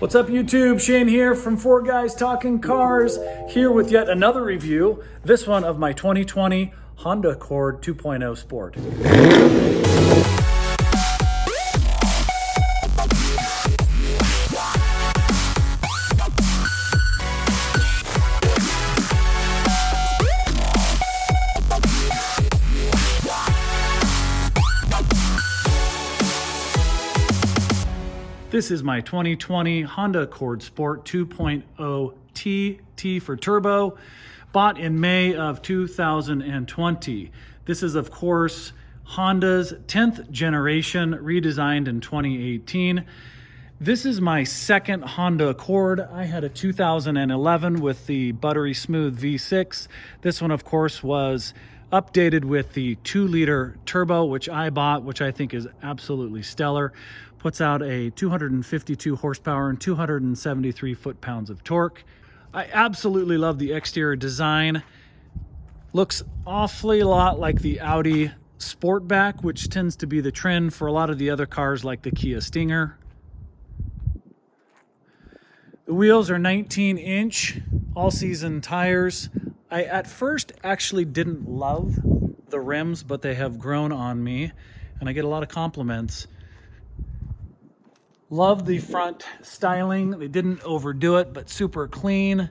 What's up YouTube? Shane here from 4Guys Talking Cars, here with yet another review, this one of my 2020 Honda Accord 2.0 Sport. This is my 2020 Honda Accord Sport 2.0 T for turbo, bought in May of 2020. This is, of course, Honda's 10th generation, redesigned in 2018. This is my second Honda Accord. I had a 2011 with the buttery smooth V6. This one, of course, was updated with the 2-liter turbo, which I bought, which I think is absolutely stellar. Puts out a 252 horsepower and 273 foot-pounds of torque. I absolutely love the exterior design. Looks awfully lot like the Audi Sportback, which tends to be the trend for a lot of the other cars like the Kia Stinger. The wheels are 19-inch all-season tires. I at first actually didn't love the rims, but they have grown on me, and I get a lot of compliments. Love the front styling. They didn't overdo it, but super clean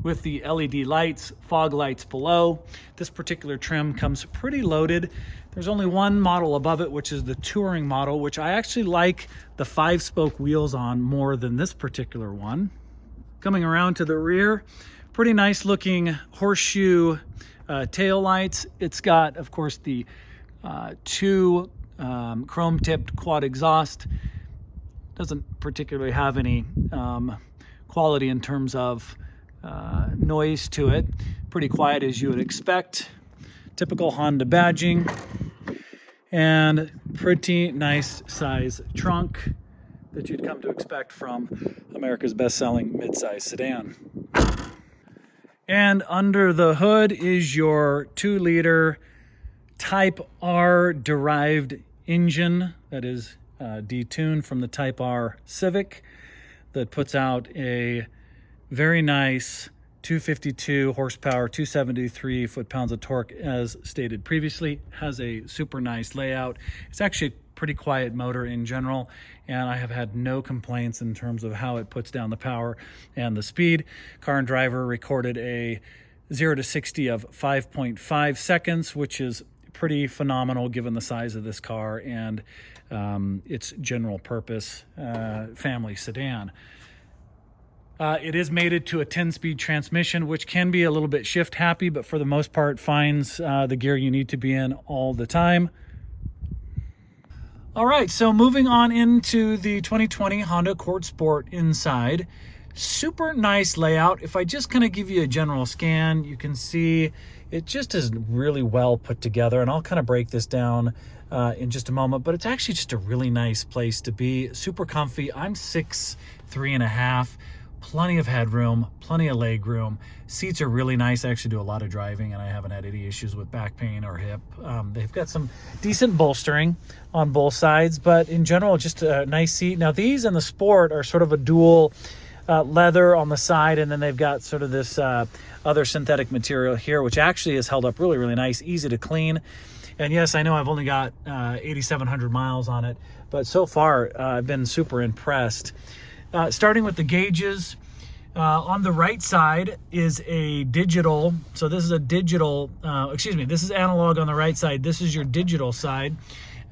with the LED lights, fog lights below. This particular trim comes pretty loaded. There's only one model above it, which is the Touring model, which I actually like the 5-spoke wheels on more than this particular one. Coming around to the rear, pretty nice looking horseshoe tail lights. It's got, of course, the two chrome tipped quad exhaust. Doesn't particularly have any quality in terms of noise to it. Pretty quiet as you would expect. Typical Honda badging. And pretty nice size trunk that you'd come to expect from America's best-selling midsize sedan. And under the hood is your 2-liter Type R derived engine that is detuned from the Type R Civic, that puts out a very nice 252 horsepower, 273 foot-pounds of torque, as stated previously. Has a super nice layout. It's actually a pretty quiet motor in general, and I have had no complaints in terms of how it puts down the power and the speed. Car and Driver recorded a 0 to 60 of 5.5 seconds, which is pretty phenomenal given the size of this car and its general purpose family sedan. It is mated to a 10-speed transmission, which can be a little bit shift happy, but for the most part finds the gear you need to be in all the time. All right, so moving on into the 2020 Honda Accord Sport inside. Super nice layout. If I just kind of give you a general scan, you can see it just is really well put together, and I'll kind of break this down in just a moment, but it's actually just a really nice place to be. Super comfy. I'm 6'3.5", plenty of headroom, plenty of leg room. Seats are really nice. I actually do a lot of driving, and I haven't had any issues with back pain or hip. They've got some decent bolstering on both sides, but in general, just a nice seat. Now, these and the Sport are sort of a dual leather on the side, and then they've got sort of this other synthetic material here, which actually is held up really, really nice, easy to clean. And yes, I know I've only got 8,700 miles on it, but so far I've been super impressed. Starting with the gauges, on the right side is a digital. So this is a digital, this is analog on the right side. This is your digital side.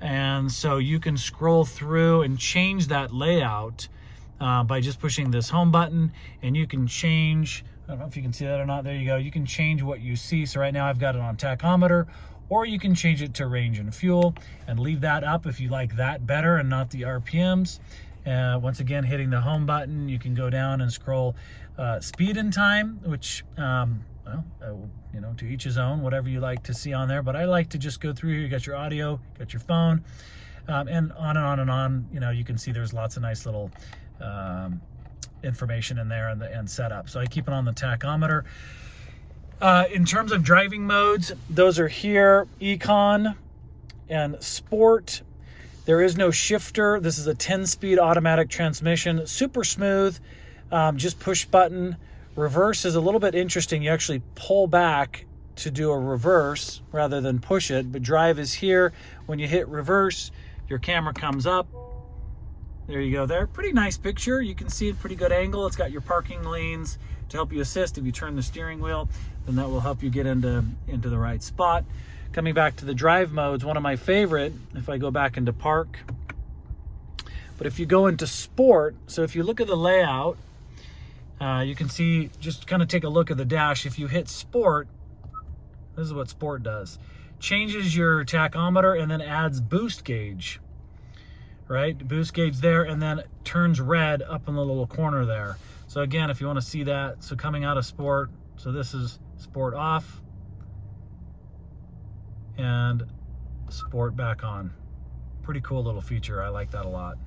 And so you can scroll through and change that layout by just pushing this home button, and you can change, I don't know if you can see that or not, there you go. You can change what you see. So right now I've got it on tachometer, or you can change it to range and fuel and leave that up if you like that better and not the RPMs. Once again, hitting the home button, you can go down and scroll speed and time, which, to each his own, whatever you like to see on there. But I like to just go through here. You got your audio, got your phone, and on and on and on. You can see there's lots of nice little information in there and setup. So I keep it on the tachometer. In terms of driving modes, those are here: Econ and Sport. There is no shifter. This is a 10-speed automatic transmission, super smooth, just push button. Reverse is a little bit interesting. You actually pull back to do a reverse rather than push it, but drive is here. When you hit reverse, your camera comes up. There you go there. Pretty nice picture. You can see a pretty good angle. It's got your parking lanes to help you assist. If you turn the steering wheel, then that will help you get into the right spot. Coming back to the drive modes, one of my favorite, if I go back into park, but if you go into sport, so if you look at the layout, you can see, just kind of take a look at the dash. If you hit sport, this is what sport does. Changes your tachometer and then adds boost gauge, right? Boost gauge there, and then turns red up in the little corner there. So again, if you want to see that, so coming out of sport, so this is sport off and sport back on. Pretty cool little feature. I like that a lot.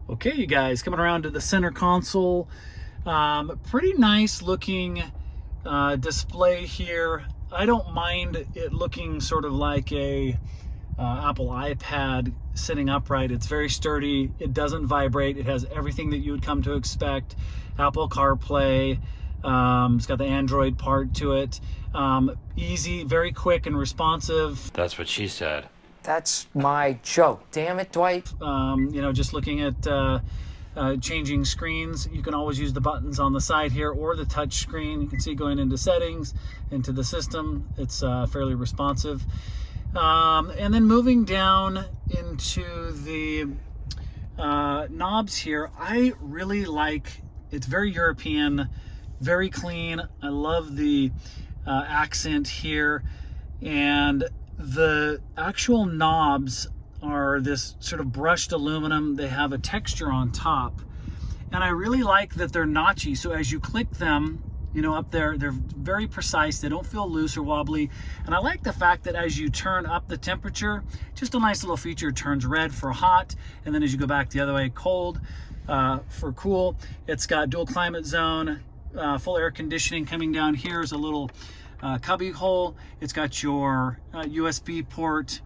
Okay, you guys, coming around to the center console. Pretty nice looking display here. I don't mind it looking sort of like a Apple iPad sitting upright. It's very sturdy. It doesn't vibrate. It has everything that you would come to expect. Apple CarPlay. It's got the Android part to it. Easy, very quick and responsive. That's what she said. That's my joke. Damn it, Dwight. You know, just looking at changing screens, you can always use the buttons on the side here or the touch screen. You can see going into settings, into the system. It's fairly responsive. And then moving down into the knobs here, I really like, it's very European, very clean. I love the accent here, and the actual knobs are this sort of brushed aluminum. They have a texture on top, and I really like that they're notchy. So as you click them, you know, up there, they're very precise. They don't feel loose or wobbly. And I like the fact that as you turn up the temperature, just a nice little feature, turns red for hot, and then as you go back the other way, cold for cool. It's got dual climate zone, full air conditioning. Coming down here is a little cubby hole. It's got your USB port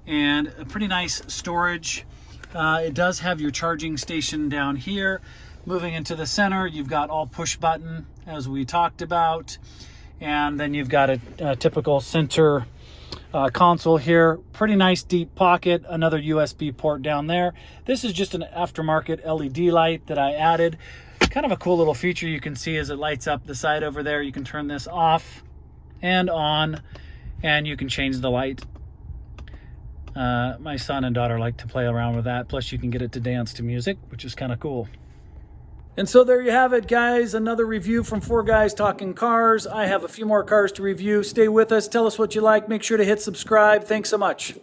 and a pretty nice storage. It does have your charging station down here. Moving into the center, you've got all push button, as we talked about. And then you've got a typical center console here. Pretty nice deep pocket, another USB port down there. This is just an aftermarket LED light that I added. Kind of a cool little feature you can see as it lights up the side over there. You can turn this off and on, and you can change the light. My son and daughter like to play around with that. Plus you can get it to dance to music, which is kind of cool. And so there you have it, guys. Another review from 4 Guys Talking Cars. I have a few more cars to review. Stay with us. Tell us what you like. Make sure to hit subscribe. Thanks so much.